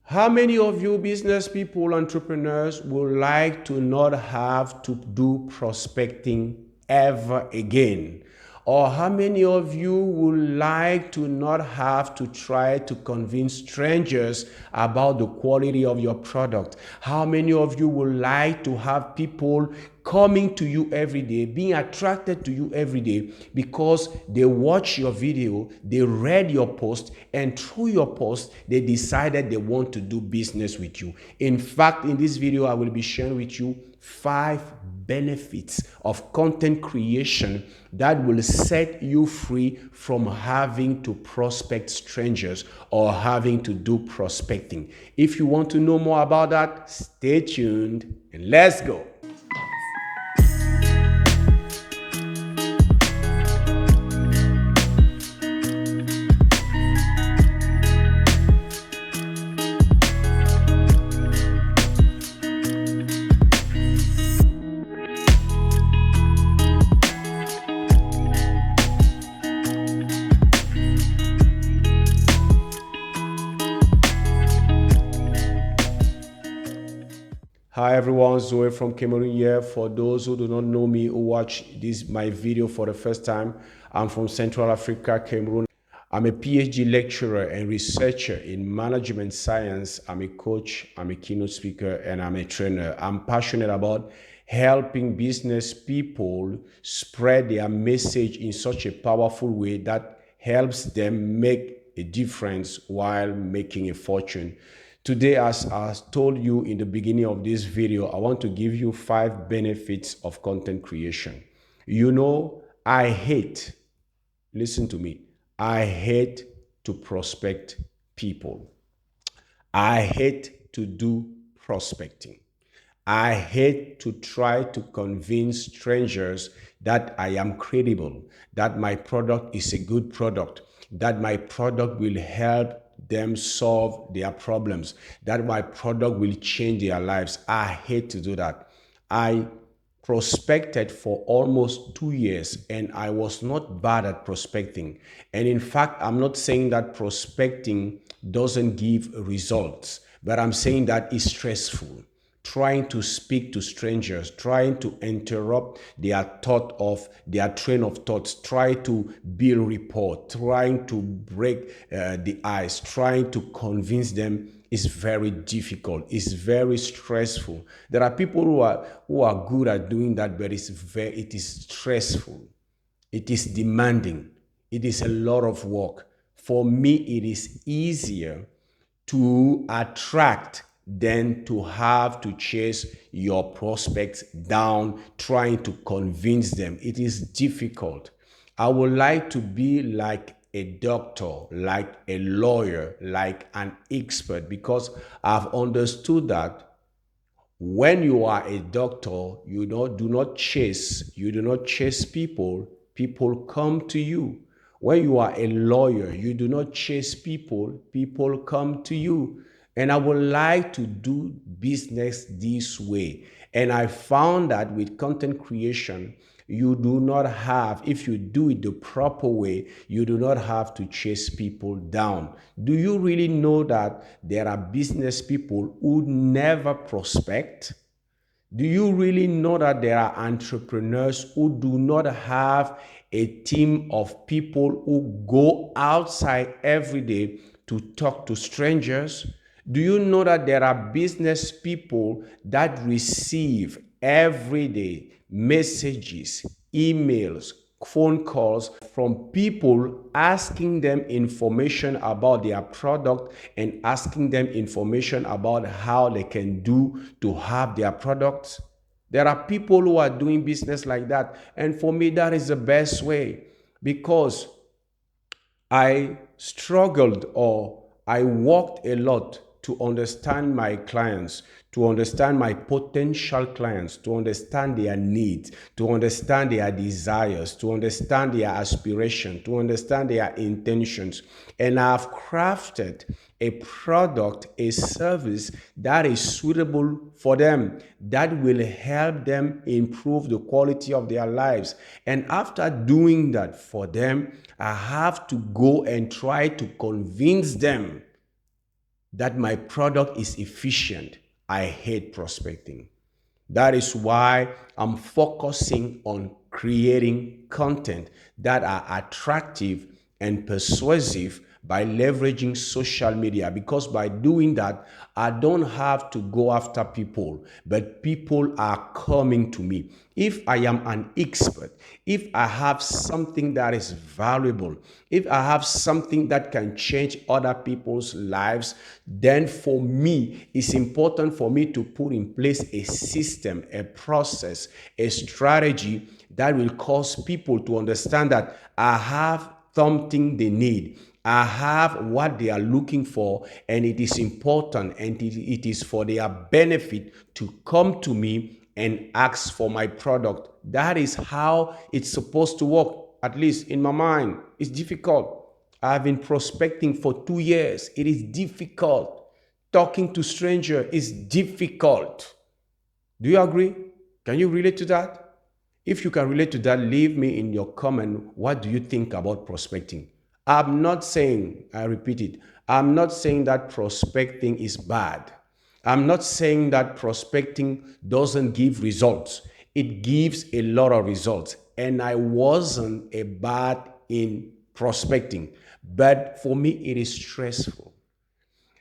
How many of you business people, entrepreneurs would like to not have to do prospecting ever again? Or how many of you would like to not have to try to convince strangers about the quality of your product? How many of you would like to have people coming to you every day, being attracted to you every day because they watch your video, they read your post, and through your post, they decided they want to do business with you? In fact, in this video, I will be sharing with you 5 benefits of content creation that will set you free from having to prospect strangers or having to do prospecting. If you want to know more about that, stay tuned and let's go. Hi everyone, Zoe from Cameroon here. For those who do not know me, who watch my video for the first time, I'm from Central Africa, Cameroon. I'm a PhD lecturer and researcher in management science. I'm a coach, I'm a keynote speaker, and I'm a trainer. I'm passionate about helping business people spread their message in such a powerful way that helps them make a difference while making a fortune. Today, as I told you in the beginning of this video, I want to give you 5 benefits of content creation. You know, listen to me, I hate to prospect people. I hate to do prospecting. I hate to try to convince strangers that I am credible, that my product is a good product, that my product will help them solve their problems, that my product will change their lives. I hate to do that. I prospected for almost 2 years and I was not bad at prospecting. And in fact, I'm not saying that prospecting doesn't give results, but I'm saying that it's stressful. Trying to speak to strangers, trying to interrupt their train of thoughts, try to build rapport, trying to break the ice, trying to convince them is very difficult. It's very stressful. There are people who are good at doing that, but it is stressful. It is demanding. It is a lot of work. For me, it is easier to attract than to have to chase your prospects down, trying to convince them. It is difficult. I would like to be like a doctor, like a lawyer, like an expert, because I've understood that when you are a doctor, you do not chase people, people come to you. When you are a lawyer, you do not chase people, people come to you. And I would like to do business this way. And I found that with content creation, you do not have, if you do it the proper way, you do not have to chase people down. Do you really know that there are business people who never prospect? Do you really know that there are entrepreneurs who do not have a team of people who go outside every day to talk to strangers? Do you know that there are business people that receive every day messages, emails, phone calls from people asking them information about their product and asking them information about how they can do to have their products? There are people who are doing business like that. And for me, that is the best way, because I struggled or I worked a lot to understand my clients, to understand my potential clients, to understand their needs, to understand their desires, to understand their aspirations, to understand their intentions. And I've crafted a product, a service that is suitable for them, that will help them improve the quality of their lives. And after doing that for them, I have to go and try to convince them that my product is efficient, I hate prospecting. That is why I'm focusing on creating content that are attractive and persuasive by leveraging social media, because by doing that, I don't have to go after people, but people are coming to me. If I am an expert, if I have something that is valuable, if I have something that can change other people's lives, then for me, it's important for me to put in place a system, a process, a strategy that will cause people to understand that I have something they need. I have what they are looking for, and it is important and it is for their benefit to come to me and ask for my product. That is how it's supposed to work, at least in my mind. It's difficult. I've been prospecting for 2 years. It is difficult. Talking to strangers is difficult. Do you agree? Can you relate to that? If you can relate to that, leave me in your comment. What do you think about prospecting? I'm not saying, I repeat it, I'm not saying that prospecting is bad. I'm not saying that prospecting doesn't give results. It gives a lot of results. And I wasn't a bad in prospecting. But for me, it is stressful.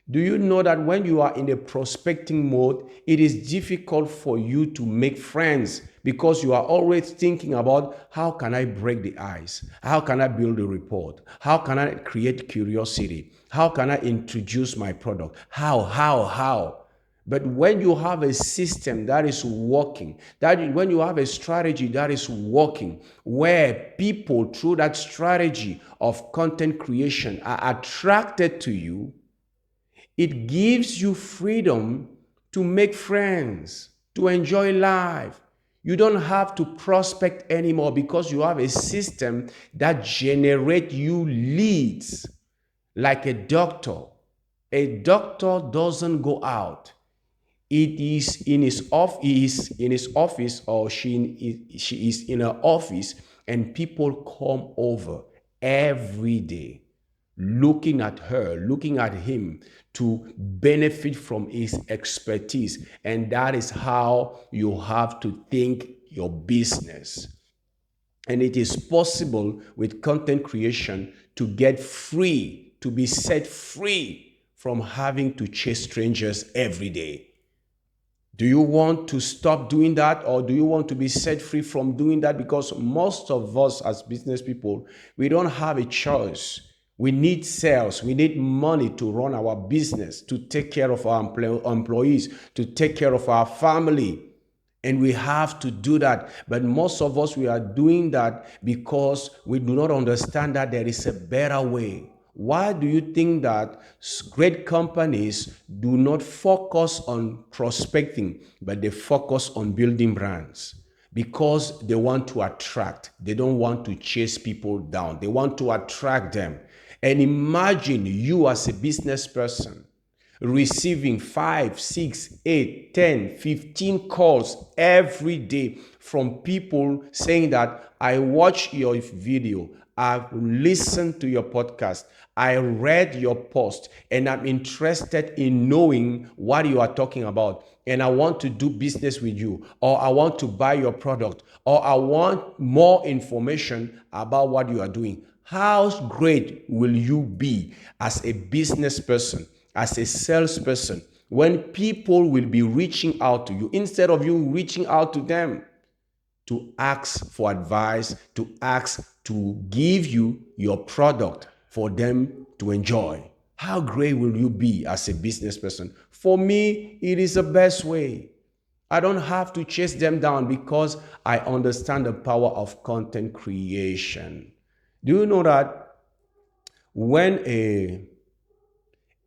Do you know that when you are in a prospecting mode, it is difficult for you to make friends because you are always thinking about how can I break the ice? How can I build a rapport? How can I create curiosity? How can I introduce my product? How? But when you have a system that is working, when you have a strategy that is working, where people through that strategy of content creation are attracted to you, it gives you freedom to make friends, to enjoy life. You don't have to prospect anymore because you have a system that generates you leads like a doctor. A doctor doesn't go out. It is in his office, or she is in her office, and people come over every day looking at her, looking at him to benefit from his expertise. And that is how you have to think your business. And it is possible with content creation to get free, to be set free from having to chase strangers every day. Do you want to stop doing that, or do you want to be set free from doing that? Because most of us as business people, we don't have a choice. We need sales. We need money to run our business, to take care of our employees, to take care of our family. And we have to do that. But most of us, we are doing that because we do not understand that there is a better way. Why do you think that great companies do not focus on prospecting, but they focus on building brands? Because they want to attract. They don't want to chase people down. They want to attract them. And imagine you as a business person receiving 5, 6, 8, 10, 15 calls every day from people saying that I watched your video, I've listened to your podcast, I read your post, and I'm interested in knowing what you are talking about, and I want to do business with you, or I want to buy your product, or I want more information about what you are doing. How great will you be as a business person, as a salesperson, when people will be reaching out to you instead of you reaching out to them to ask for advice, to ask to give you your product for them to enjoy? How great will you be as a business person? For me, it is the best way. I don't have to chase them down because I understand the power of content creation. Do you know that when a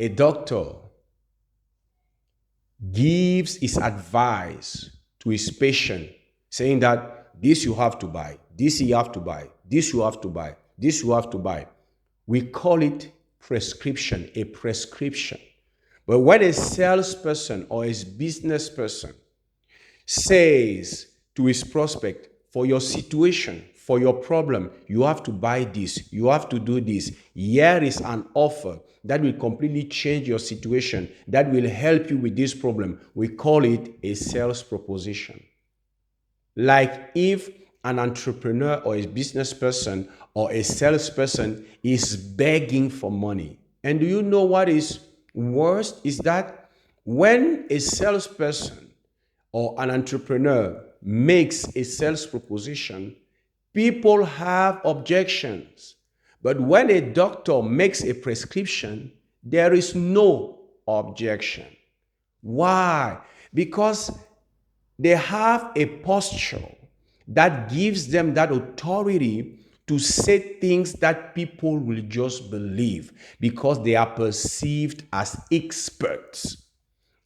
doctor gives his advice to his patient, saying that this you have to buy, this you have to buy, this you have to buy, this you have to buy, we call it prescription, a prescription. But when a salesperson or a business person says to his prospect, for your situation, for your problem, you have to buy this, you have to do this. Here is an offer that will completely change your situation, that will help you with this problem. We call it a sales proposition. Like if an entrepreneur or a business person or a salesperson is begging for money. And do you know what is worst? Is that when a salesperson or an entrepreneur makes a sales proposition, people have objections. But when a doctor makes a prescription, there is no objection. Why? Because they have a posture that gives them that authority to say things that people will just believe because they are perceived as experts.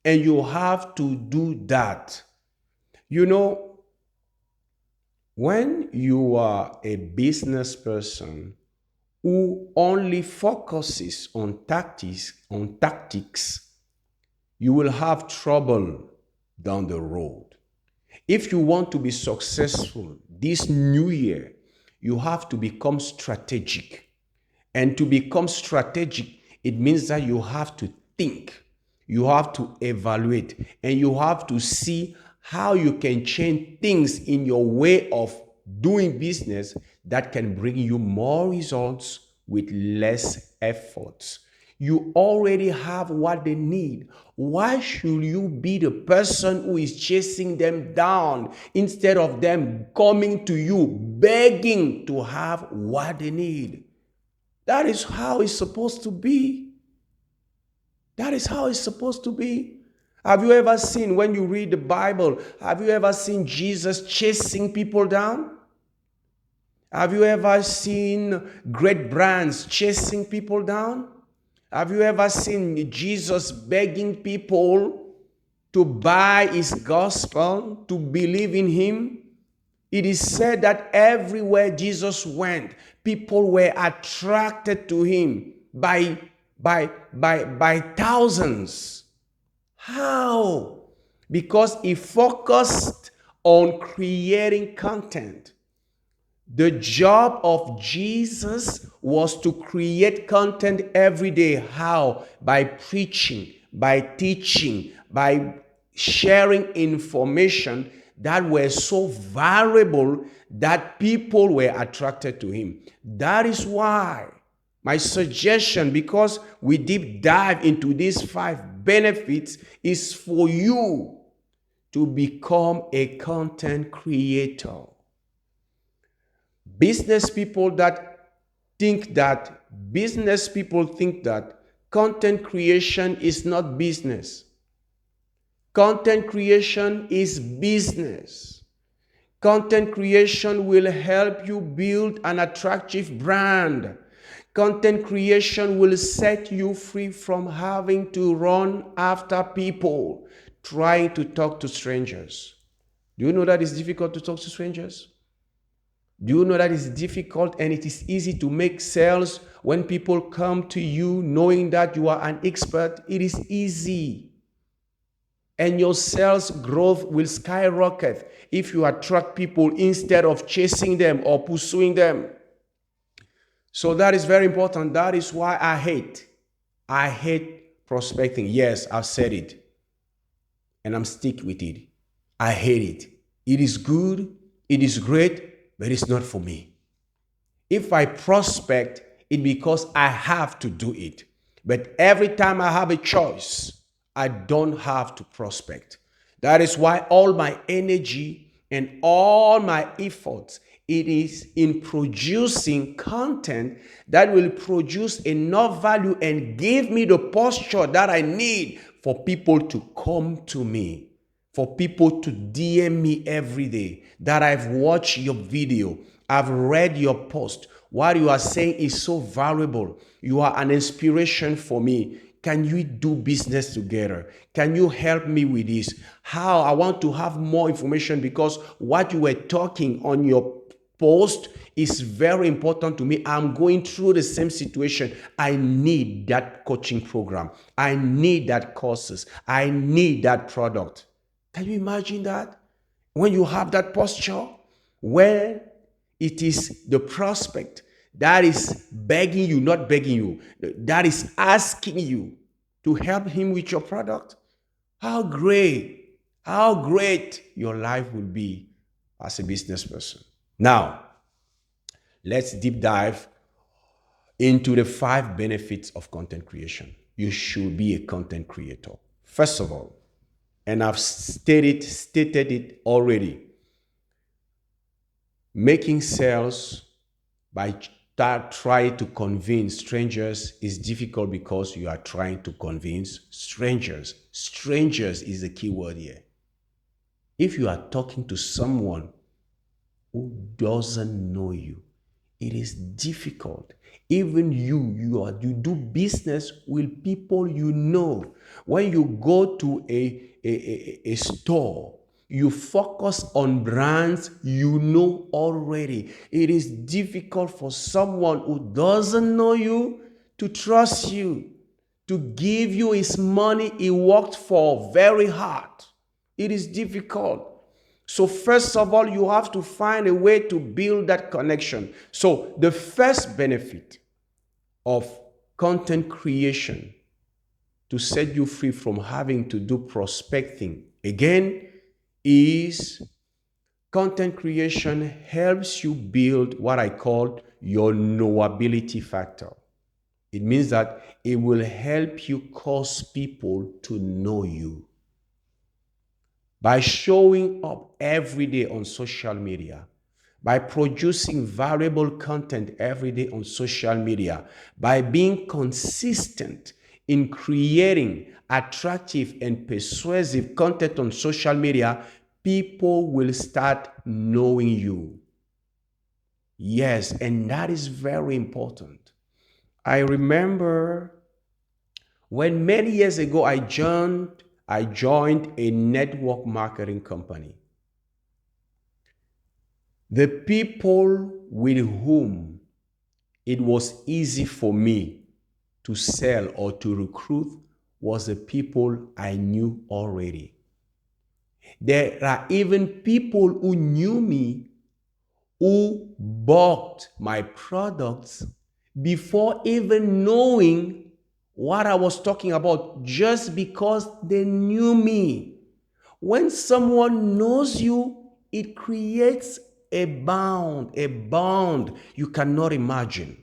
And you have to do that. You know, when you are a business person who only focuses on tactics, you will have trouble down the road. If you want to be successful this new year, you have to become strategic. And to become strategic, it means that you have to think, you have to evaluate, and you have to see how you can change things in your way of doing business that can bring you more results with less efforts. You already have what they need. Why should you be the person who is chasing them down instead of them coming to you begging to have what they need? That is how it's supposed to be. That is how it's supposed to be. Have you ever seen, when you read the Bible, have you ever seen Jesus chasing people down? Have you ever seen great brands chasing people down? Have you ever seen Jesus begging people to buy his gospel, to believe in him? It is said that everywhere Jesus went, people were attracted to him by thousands. How? Because he focused on creating content. The job of Jesus was to create content every day. How? By preaching, by teaching, by sharing information that were so valuable that people were attracted to him. That is why my suggestion, because we deep dive into these 5 benefits, is for you to become a content creator. Business people think that content creation is not business. Content creation is business. Content creation will help you build an attractive brand. Content creation will set you free from having to run after people trying to talk to strangers. Do you know that it's difficult to talk to strangers? Do you know that it's difficult and it is easy to make sales when people come to you knowing that you are an expert? It is easy. And your sales growth will skyrocket if you attract people instead of chasing them or pursuing them. So that is very important. That is why I hate prospecting. Yes, I've said it. And I'm sticking with it. I hate it. It is good. It is great. But it's not for me. If I prospect, it's because I have to do it. But every time I have a choice, I don't have to prospect. That is why all my energy and all my efforts, it is in producing content that will produce enough value and give me the posture that I need for people to come to me. For people to DM me every day, that I've watched your video, I've read your post. What you are saying is so valuable. You are an inspiration for me. Can we do business together? Can you help me with this? How? I want to have more information because what you were talking on your post is very important to me. I'm going through the same situation. I need that coaching program. I need that courses. I need that product. Can you imagine that? When you have that posture, when It is the prospect that is begging you, not begging you, that is asking you to help him with your product. How great your life will be as a business person. Now, let's deep dive into the 5 benefits of content creation. You should be a content creator. First of all, and I've stated it already, making sales by trying to convince strangers is difficult because you are trying to convince strangers. Strangers is the key word here. If you are talking to someone who doesn't know you, it is difficult. Even you do business with people you know. When you go to a store, you focus on brands you know already. It is difficult for someone who doesn't know you to trust you, to give you his money he worked for very hard. It is difficult. So first of all, you have to find a way to build that connection. So the first benefit of content creation to set you free from having to do prospecting again is content creation helps you build what I call your knowability factor. It means that it will help you cause people to know you. By showing up every day on social media, by producing valuable content every day on social media, by being consistent in creating attractive and persuasive content on social media, people will start knowing you. Yes, and that is very important. I remember when many years ago I joined a network marketing company. The people with whom it was easy for me to sell or to recruit was the people I knew already. There are even people who knew me who bought my products before even knowing what I was talking about, just because they knew me. When someone knows you, it creates a bond you cannot imagine.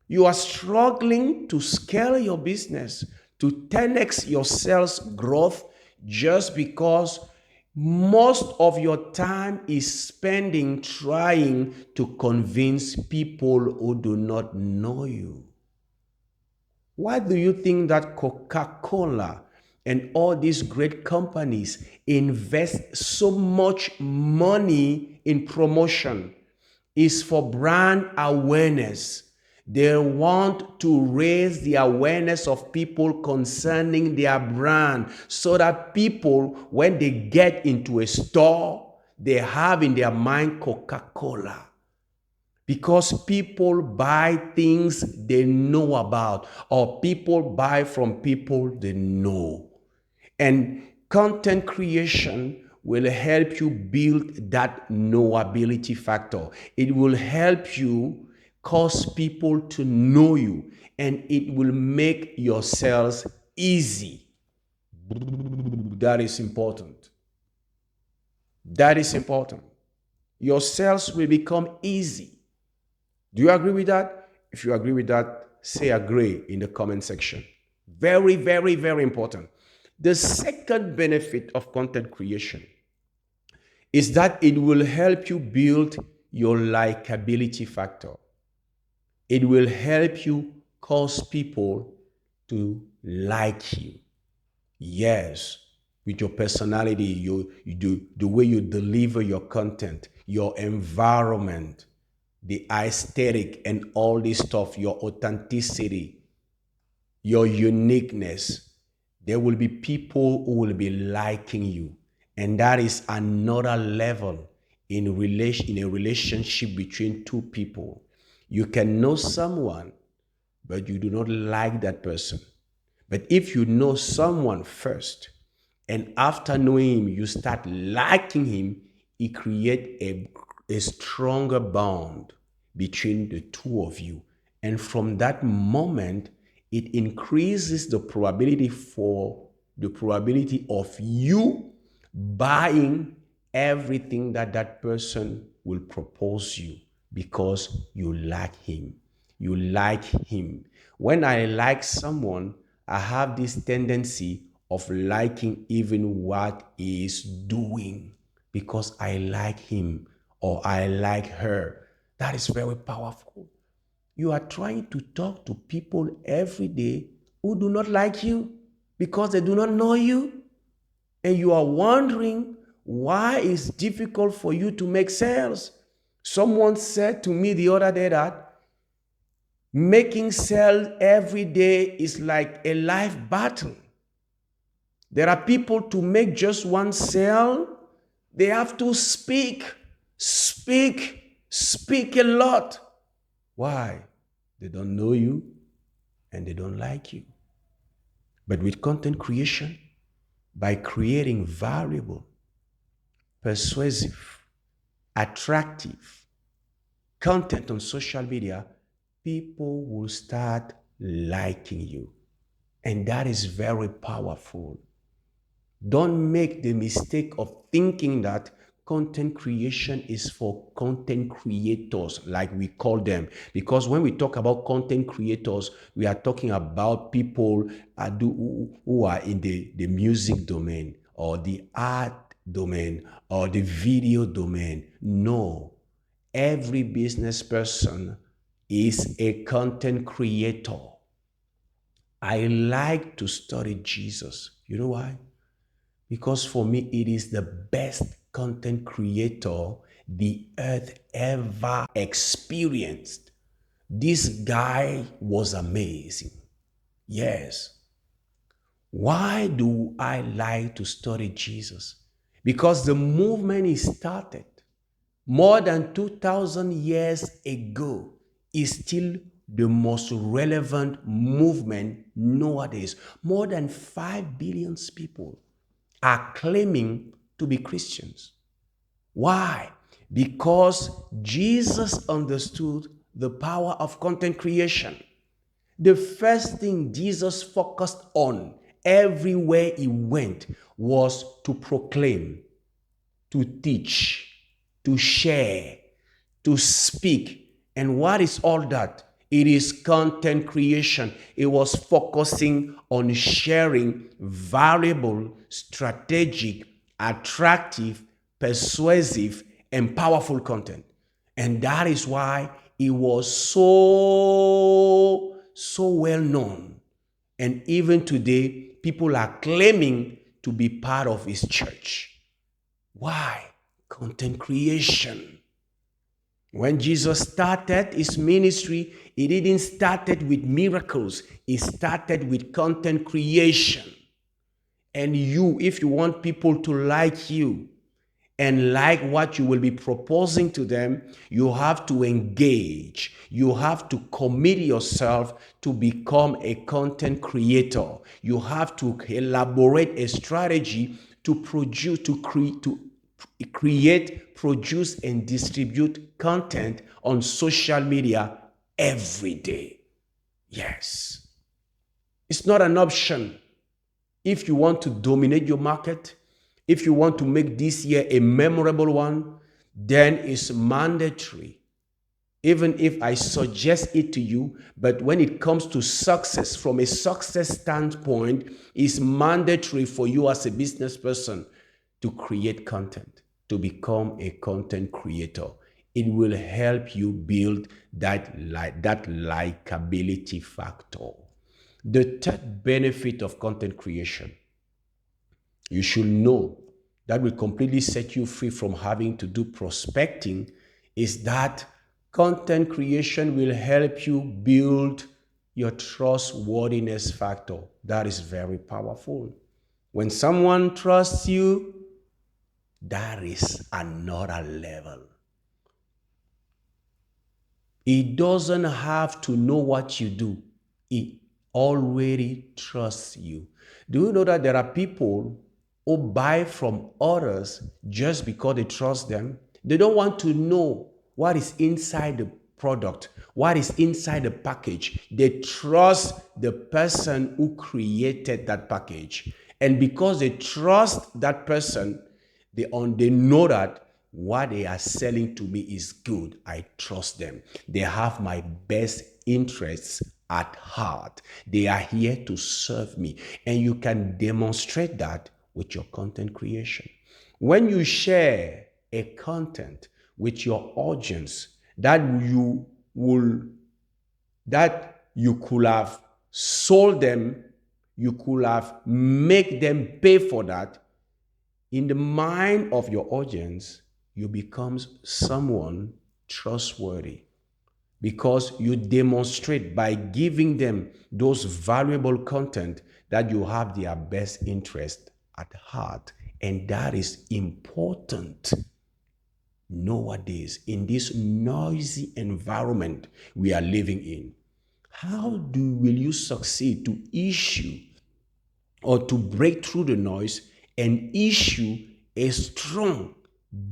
You are struggling to scale your business, to 10x your sales growth, just because most of your time is spending trying to convince people who do not know you. Why do you think that Coca-Cola and all these great companies invest so much money in promotion? It's for brand awareness. They want to raise the awareness of people concerning their brand so that people, when they get into a store, they have in their mind Coca-Cola. Because people buy things they know about, or people buy from people they know. And content creation will help you build that knowability factor. It will help you cause people to know you, and it will make your sales easy. That is important. That is important. Your sales will become easy. Do you agree with that? If you agree with that, say agree in the comment section. Very, very, very important. The second benefit of content creation is that it will help you build your likability factor. It will help you cause people to like you. Yes, with your personality, you do the way you deliver your content, your environment, the aesthetic and all this stuff, your authenticity, your uniqueness. There will be people who will be liking you. And that is another level in a relationship between two people. You can know someone, but you do not like that person. But if you know someone first, and after knowing him, you start liking him, it creates a stronger bond between the two of you. And from that moment, it increases the probability of you buying everything that that person will propose you because you like him. You like him. When I like someone, I have this tendency of liking even what he is doing because I like him or I like her. That is very powerful. You are trying to talk to people every day who do not like you because they do not know you, and you are wondering why it's difficult for you to make sales. Someone said to me the other day that making sales every day is like a life battle. There are people to make just one sale, they have to speak a lot. Why? They don't know you and they don't like you. But with content creation, by creating valuable, persuasive, attractive content on social media, people will start liking you. And that is very powerful. Don't make the mistake of thinking that content creation is for content creators, like we call them. Because when we talk about content creators, we are talking about people who are in the music domain or the art domain or the video domain. No, every business person is a content creator. I like to study Jesus. You know why? Because for me, it is the best content creator the earth ever experienced. This guy was amazing. Yes. Why do I like to study Jesus? Because the movement he started more than 2,000 years ago is still the most relevant movement nowadays. More than 5 billion people are claiming to be Christians. Why? Because Jesus understood the power of content creation. The first thing Jesus focused on everywhere he went was to proclaim, to teach, to share, to speak. And what is all that? It is content creation. It was focusing on sharing valuable, strategic, attractive, persuasive, and powerful content. And that is why it was so well known. And even today, people are claiming to be part of his church. Why? Content creation. When Jesus started his ministry, he didn't start it with miracles. He started with content creation. And you, if you want people to like you and like what you will be proposing to them, you have to engage. You have to commit yourself to become a content creator. You have to elaborate a strategy to create, produce, and distribute content on social media every day. Yes. It's not an option. If you want to dominate your market, if you want to make this year a memorable one, then it's mandatory. Even if I suggest it to you, but when it comes to success, from a success standpoint, it's mandatory for you as a business person to create content, to become a content creator. It will help you build that likability factor. The third benefit of content creation, you should know, that will completely set you free from having to do prospecting, is that content creation will help you build your trustworthiness factor. That is very powerful. When someone trusts you, that is another level. He doesn't have to know what you do. He already trusts you. Do you know that there are people who buy from others just because they trust them? They don't want to know what is inside the product, what is inside the package. They trust the person who created that package. And because they trust that person, they know that what they are selling to me is good. I trust them. They have my best interests at heart. They are here to serve me. And you can demonstrate that with your content creation. When you share a content with your audience that you could have sold them, you could have make them pay for that, in the mind of your audience, you become someone trustworthy because you demonstrate by giving them those valuable content that you have their best interest at heart. And that is important nowadays in this noisy environment we are living in. How will you succeed to issue or to break through the noise and issue a strong,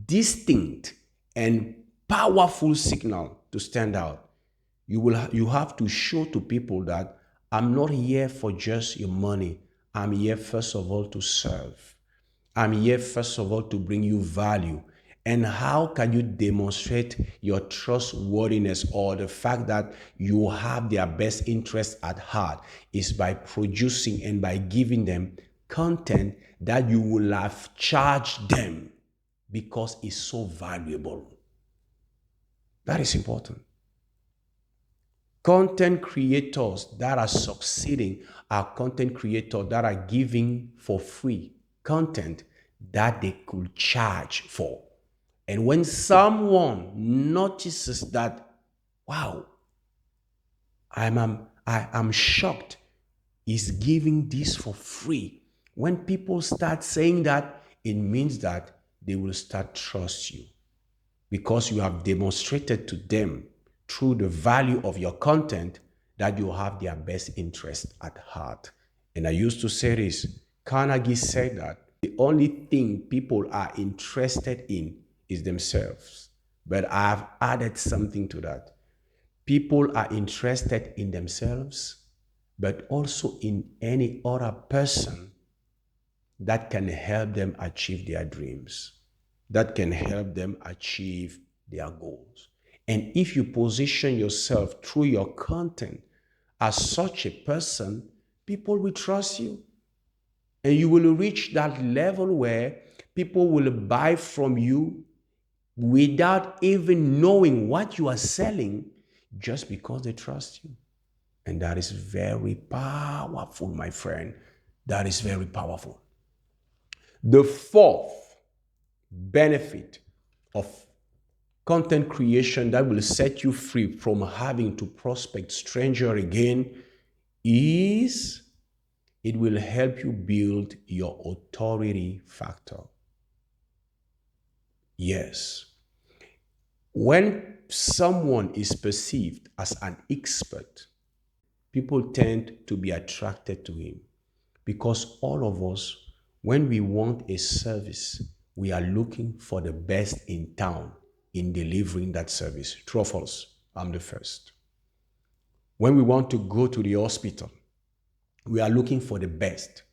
distinct, and powerful signal to stand out? You have to show to people that I'm not here for just your money. I'm here first of all to serve. I'm here first of all to bring you value. And how can you demonstrate your trustworthiness or the fact that you have their best interest at heart is by producing and by giving them content that you will have charged them because it's so valuable. That is important. Content creators that are succeeding are content creators that are giving for free content that they could charge for. And when someone notices that, wow, I'm shocked, he's giving this for free. When people start saying that, it means that they will start trust you because you have demonstrated to them through the value of your content that you have their best interest at heart. And I used to say this, Carnegie said that the only thing people are interested in is themselves. But I've added something to that. People are interested in themselves, but also in any other person that can help them achieve their dreams, that can help them achieve their goals. And if you position yourself through your content as such a person, people will trust you. And you will reach that level where people will buy from you without even knowing what you are selling just because they trust you. And that is very powerful, my friend. That is very powerful. The fourth benefit of content creation that will set you free from having to prospect stranger again is it will help you build your authority factor. Yes. When someone is perceived as an expert, people tend to be attracted to him because all of us, when we want a service, we are looking for the best in town in delivering that service. True or false? I'm the first. When we want to go to the hospital, we are looking for the best.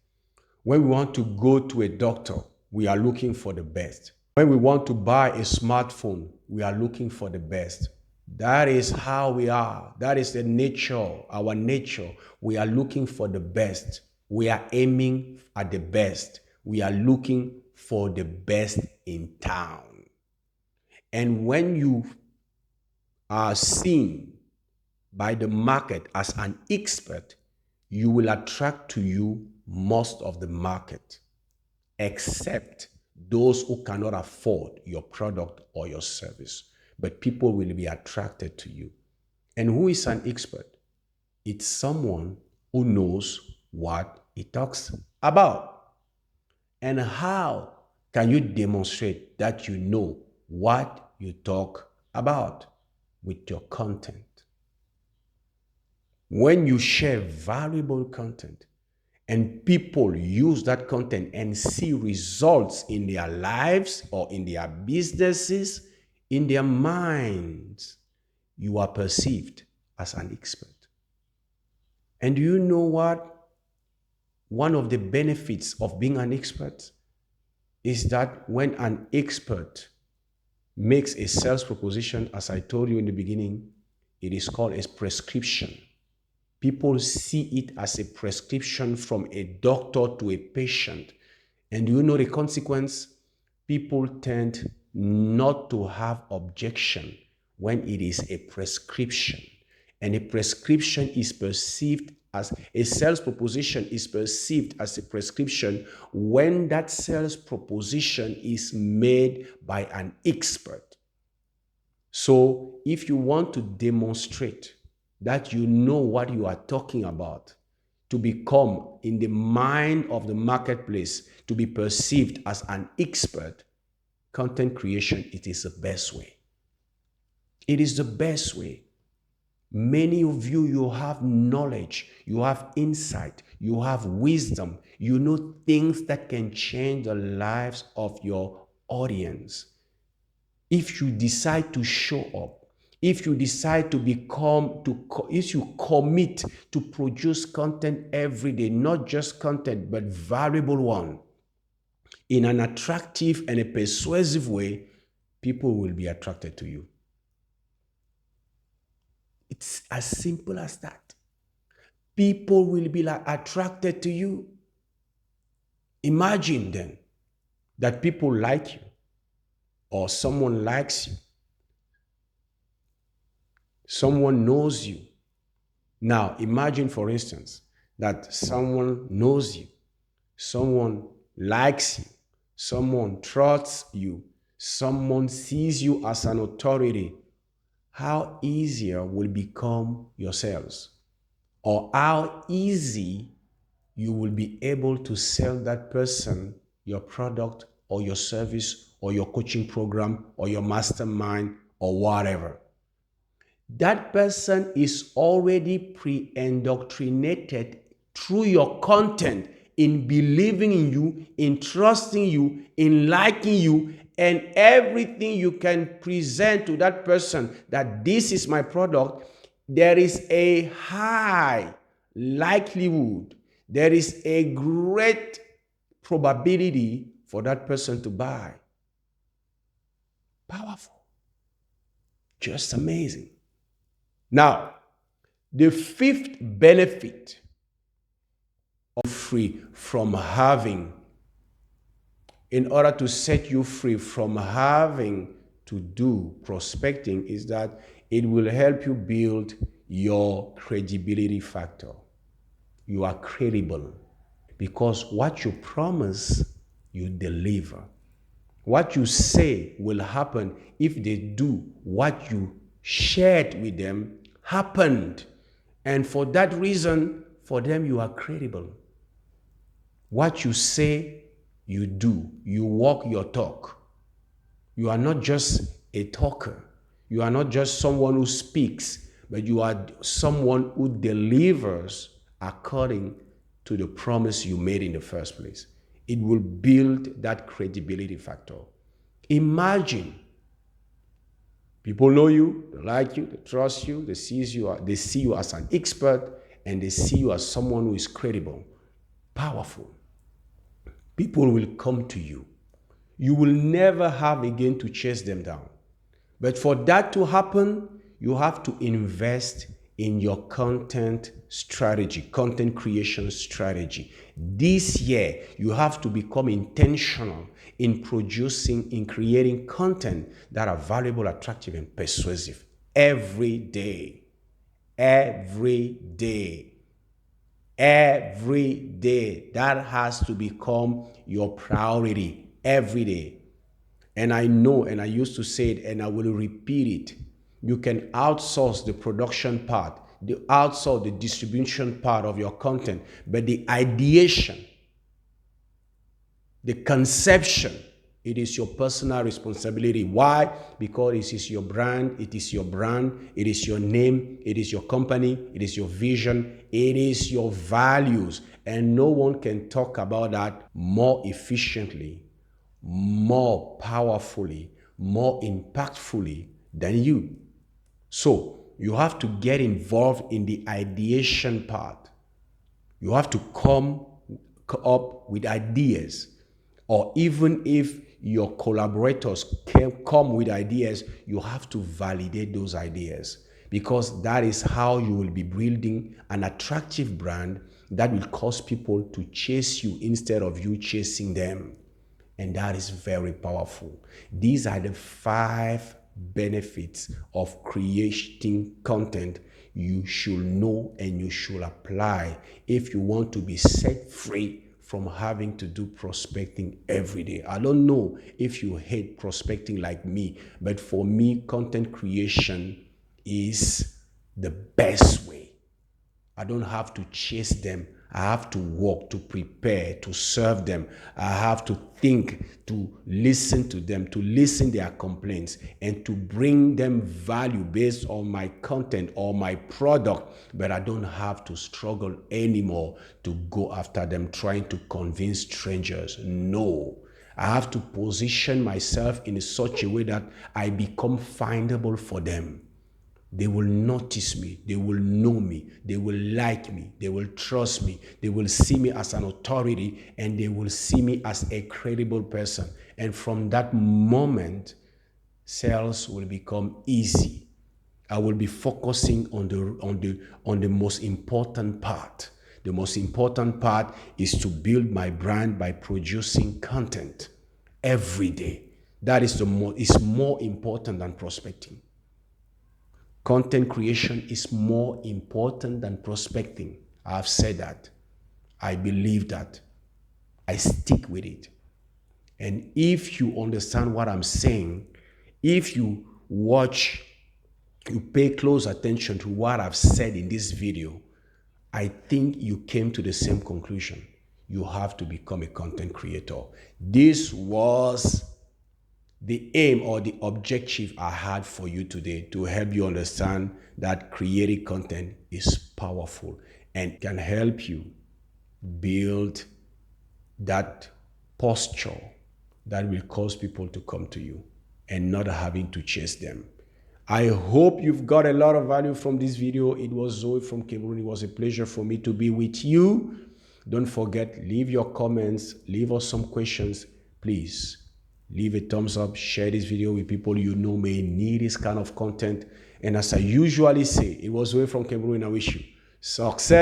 When we want to go to a doctor, we are looking for the best. When we want to buy a smartphone, we are looking for the best. That is how we are. That is the nature, our nature. We are looking for the best. We are aiming at the best. We are looking for the best in town. And when you are seen by the market as an expert, you will attract to you most of the market, except those who cannot afford your product or your service. But people will be attracted to you. And who is an expert? It's someone who knows what he talks about. And how can you demonstrate that you know what you talk about? With your content. When you share valuable content and people use that content and see results in their lives or in their businesses, in their minds, you are perceived as an expert. And do you know what? One of the benefits of being an expert is that when an expert makes a sales proposition, as I told you in the beginning, it is called a prescription. People see it as a prescription from a doctor to a patient. And do you know the consequence? People tend not to have objection when it is a prescription. And a prescription is perceived as a sales proposition is perceived as a prescription when that sales proposition is made by an expert. So if you want to demonstrate that you know what you are talking about, to become in the mind of the marketplace, to be perceived as an expert, content creation, it is the best way. It is the best way. Many of you, you have knowledge, you have insight, you have wisdom, you know things that can change the lives of your audience. If you decide to show up, if you decide to if you commit to produce content every day, not just content, but valuable one, in an attractive and a persuasive way, people will be attracted to you. It's as simple as that. People will be attracted to you. Imagine then that people like you or someone likes you. Someone knows you. Now, imagine, for instance, that someone knows you, someone likes you, someone trusts you, someone sees you as an authority. How easier will become your sales, or how easy you will be able to sell that person your product or your service or your coaching program or your mastermind or whatever. That person is already pre-indoctrinated through your content in believing in you, in trusting you, in liking you, and everything you can present to that person that this is my product. There is a high likelihood, there is a great probability for that person to buy. Powerful. Just amazing. Now, the fifth benefit of free from having, in order to set you free from having to do prospecting, is that it will help you build your credibility factor. You are credible because what you promise, you deliver. What you say will happen if they do what you shared with them happened. And for that reason, for them, you are credible. What you say, you do. You walk your talk. You are not just a talker. You are not just someone who speaks, but you are someone who delivers according to the promise you made in the first place. It will build that credibility factor. Imagine people know you, they like you, they trust you, they see you as an expert, and they see you as someone who is credible, powerful. People will come to you. You will never have again to chase them down. But for that to happen, you have to invest in your content strategy, content creation strategy. This year, you have to become intentional in producing, in creating content that are valuable, attractive, and persuasive every day. Every day. Every day. That has to become your priority every day. And I know, and I used to say it, and I will repeat it. You can outsource the production part, outsource the distribution part of your content, but the ideation, the conception It is your personal responsibility. Why? Because it is your brand, it is your brand, it is your name, it is your company, it is your vision, it is your values. And no one can talk about that more efficiently, more powerfully, more impactfully than you. So you have to get involved in the ideation part. You have to come up with ideas. Or even if your collaborators can come with ideas, you have to validate those ideas, because that is how you will be building an attractive brand that will cause people to chase you instead of you chasing them. And that is very powerful. These are the 5 benefits of creating content you should know and you should apply if you want to be set free from having to do prospecting every day. I don't know if you hate prospecting like me, but for me, content creation is the best way. I don't have to chase them. I have to work, to prepare, to serve them. I have to think, to listen to them, to listen their complaints, and to bring them value based on my content or my product. But I don't have to struggle anymore to go after them, trying to convince strangers. No. I have to position myself in such a way that I become findable for them. They will notice me, they will know me, they will like me, they will trust me, they will see me as an authority, and they will see me as a credible person. And from that moment, sales will become easy. I will be focusing on the most important part. The most important part is to build my brand by producing content every day. That is more important than prospecting. Content creation is more important than prospecting. I've said that. I believe that. I stick with it. And if you understand what I'm saying, if you pay close attention to what I've said in this video, I think you came to the same conclusion. You have to become a content creator. This was the aim or the objective I had for you today, to help you understand that creating content is powerful and can help you build that posture that will cause people to come to you and not having to chase them. I hope you've got a lot of value from this video. It was Zoe from Cameroon. It was a pleasure for me to be with you. Don't forget, leave your comments, leave us some questions, please. Leave a thumbs up, share this video with people you know may need this kind of content. And as I usually say, it was Zoe from Cameroon. I wish you success.